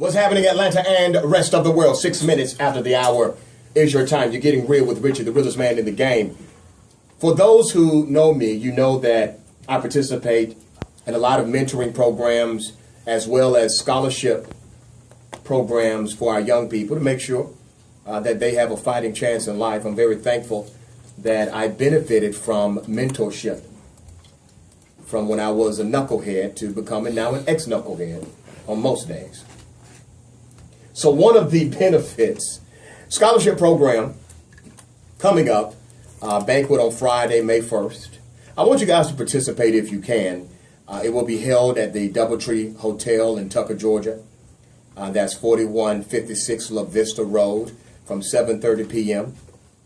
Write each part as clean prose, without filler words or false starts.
What's happening, Atlanta and rest of the world? 6 minutes after the hour is your time. You're getting real with Richie, the realest man in the game. For those who know me, you know that I participate in a lot of mentoring programs as well as scholarship programs for our young people to make sure that they have a fighting chance in life. I'm very thankful that I benefited from mentorship from when I was a knucklehead to becoming now an ex-knucklehead on most days. So one of the benefits, scholarship program coming up, banquet on Friday, May 1st. I want you guys to participate if you can. It will be held at the Doubletree Hotel in Tucker, Georgia. That's 4156 La Vista Road from 7:30 p.m.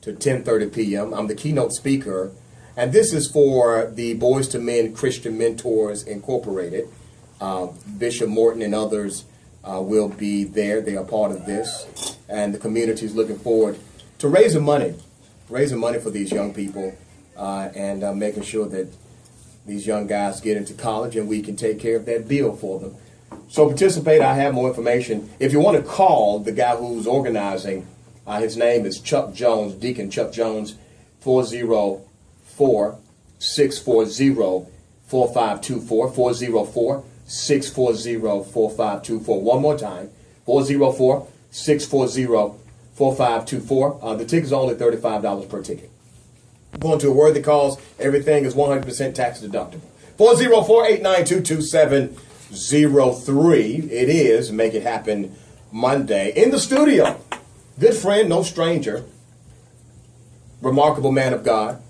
to 10:30 p.m. I'm the keynote speaker, and this is for the Boys to Men Christian Mentors Incorporated. Bishop Morton and others will be there. They are part of this, and the community is looking forward to raising money for these young people and making sure that these young guys get into college and we can take care of that bill for them. So participate. I have more information. If you want to call the guy who's organizing, his name is Chuck Jones, Deacon Chuck Jones, 404-640-4524, 404-640-4524. One more time, 404-640-4524. The tickets are only $35 per ticket. Going to a worthy cause. Everything is 100% tax deductible. 404-892-2703. It is Make It Happen Monday. In the studio, good friend, no stranger, remarkable man of God,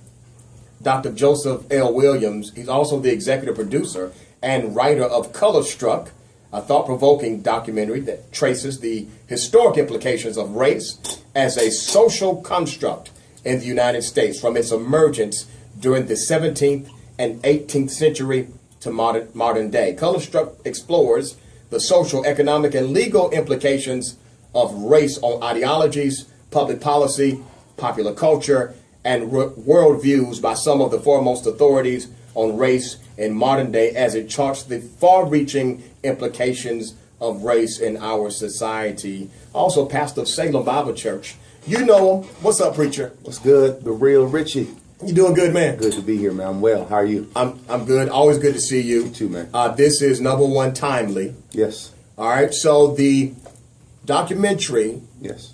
Dr. Joseph L. Williams. He's also the executive producer and writer of Color Struck, a thought-provoking documentary that traces the historic implications of race as a social construct in the United States from its emergence during the 17th and 18th century to modern day. Color Struck explores the social, economic, and legal implications of race on ideologies, public policy, popular culture, and worldviews by some of the foremost authorities on race in modern day as it charts the far-reaching implications of race in our society. Also, pastor of Salem Bible Church. You know him. What's up, preacher? What's good? The real Richie. You doing good, man? Good to be here, man. I'm well. How are you? I'm good. Always good to see you. You too, man. This is number one timely. Yes. All right. So the documentary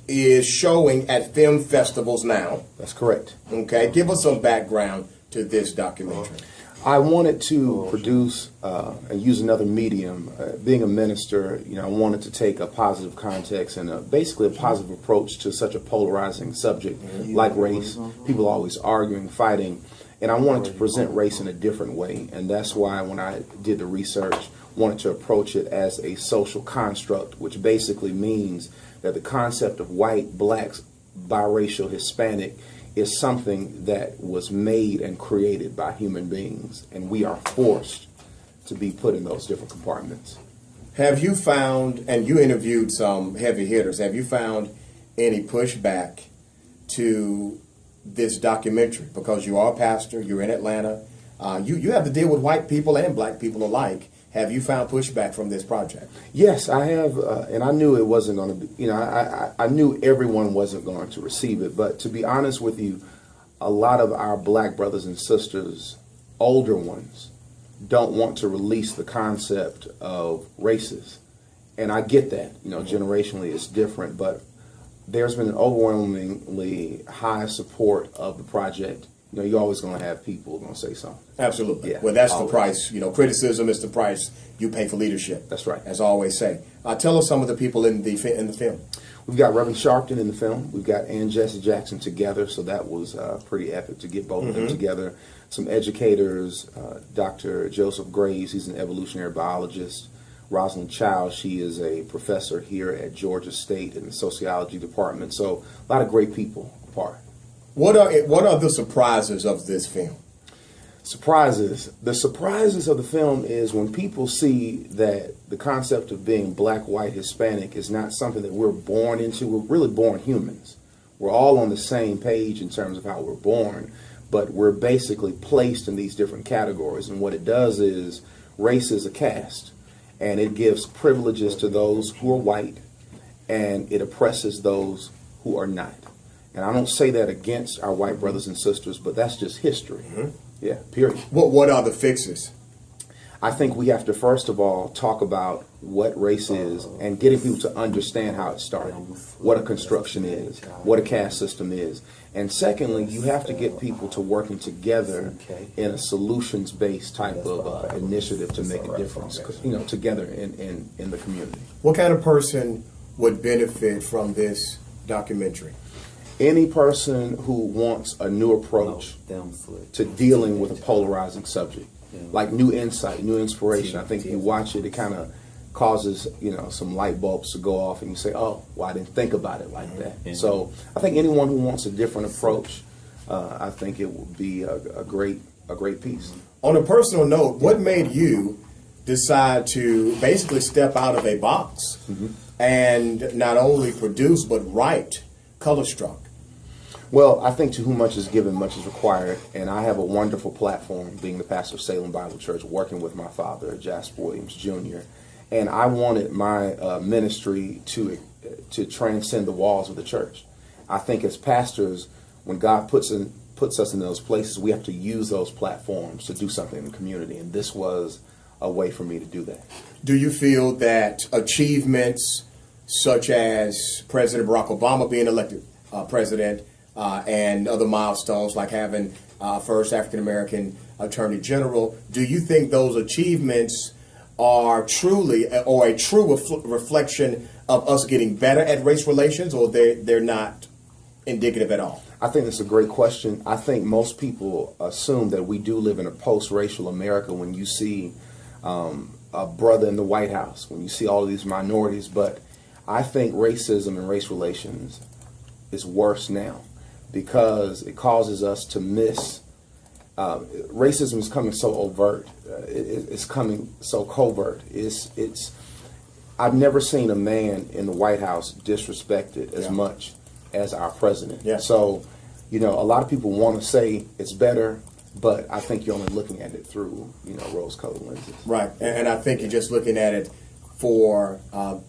is showing at film festivals now. That's correct. Okay. Give us some background to this documentary. I wanted to produce and use another medium. Being a minister, I wanted to take a positive context and basically a positive approach to such a polarizing subject like race. People always arguing, fighting, and I wanted to present race in a different way. And that's why when I did the research, wanted to approach it as a social construct, which basically means that the concept of white, blacks, biracial, Hispanic is something that was made and created by human beings, and we are forced to be put in those different compartments. Have you found, and you interviewed some heavy hitters, have you found any pushback to this documentary? Because you are a pastor, you're in Atlanta, you have to deal with white people and black people alike. Have you found pushback from this project? Yes, I have, and I knew it wasn't going to be, I knew everyone wasn't going to receive it, but to be honest with you, a lot of our black brothers and sisters, older ones, don't want to release the concept of races, and I get that, generationally it's different, but there's been an overwhelmingly high support of the project. You're always going to have people going to say something. Absolutely. Yeah, well, that's always. The price. Criticism is the price you pay for leadership. That's right. As I always say. Tell us some of the people in the film. We've got Reverend Sharpton in the film. We've got Ann Jesse Jackson together, so that was pretty epic to get both of them together. Some educators, Dr. Joseph Graves, he's an evolutionary biologist. Rosalind Child, she is a professor here at Georgia State in the sociology department. So a lot of great people a part. What are the surprises of this film? Surprises. The surprises of the film is when people see that the concept of being black, white, Hispanic is not something that we're born into. We're really born humans. We're all on the same page in terms of how we're born, but we're basically placed in these different categories. And what it does is race is a caste. and it gives privileges to those who are white, and it oppresses those who are not. And I don't say that against our white brothers and sisters, but that's just history. Yeah, period. What are the fixes? I think we have to, first of all, talk about what race is and getting people to understand how it started, what a construction is, what a caste system is. And secondly, you have to get people to working together in a solutions-based type of initiative to make a difference, together in the community. What kind of person would benefit from this documentary? Any person who wants a new approach to dealing with a polarizing subject, like new insight, new inspiration. I think if you watch it, it kind of causes, some light bulbs to go off, and you say, oh, well, I didn't think about it like that. So I think anyone who wants a different approach, I think it would be a great piece. On a personal note, what made you decide to basically step out of a box and not only produce but write Color Struck? Well, I think to whom much is given, much is required, and I have a wonderful platform being the pastor of Salem Bible Church, working with my father, Jasper Williams Jr., and I wanted my ministry to transcend the walls of the church. I think as pastors, when God puts us in those places, we have to use those platforms to do something in the community, and this was a way for me to do that. Do you feel that achievements such as President Barack Obama being elected president, and other milestones like having first African-American Attorney General, do you think those achievements are truly or a true reflection of us getting better at race relations, or they're not indicative at all? I think that's a great question. I think most people assume that we do live in a post-racial America when you see a brother in the White House, when you see all of these minorities, but I think racism and race relations is worse now, because it causes us to miss. Racism is coming so overt. It's coming so covert. I've never seen a man in the White House disrespected as much as our president. Yeah. So, a lot of people want to say it's better, but I think you're only looking at it through, rose-colored lenses. Right, and I think you're just looking at it for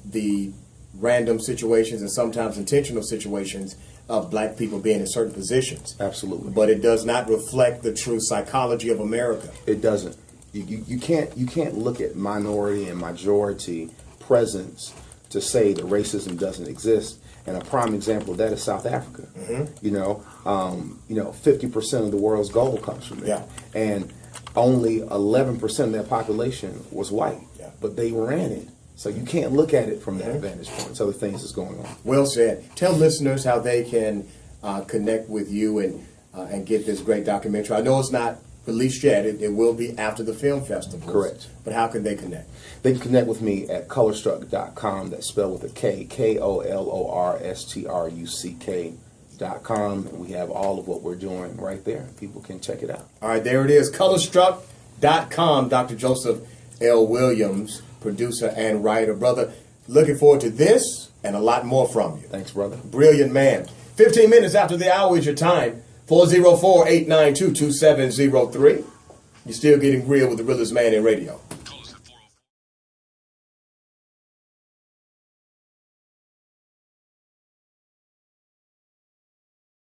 the random situations and sometimes intentional situations of black people being in certain positions. Absolutely. But it does not reflect the true psychology of America. It doesn't. You can't look at minority and majority presence to say that racism doesn't exist. And a prime example of that is South Africa. 50% of the world's gold comes from there. Yeah. And only 11% of their population was white. Yeah. But they ran it. So you can't look at it from that vantage point. It's other things that's going on. Well said. Tell listeners how they can connect with you and get this great documentary. I know it's not released yet. It will be after the film festival. Correct. But how can they connect? They can connect with me at colorstruck.com. That's spelled with a K, KOLORSTRUCK.com. We have all of what we're doing right there. People can check it out. All right, there it is, colorstruck.com. Dr. Joseph L. Williams, producer and writer. Brother, looking forward to this and a lot more from you. Thanks, brother. Brilliant man. 15 minutes after the hour is your time. 404-892-2703. You're still getting real with the realest man in radio.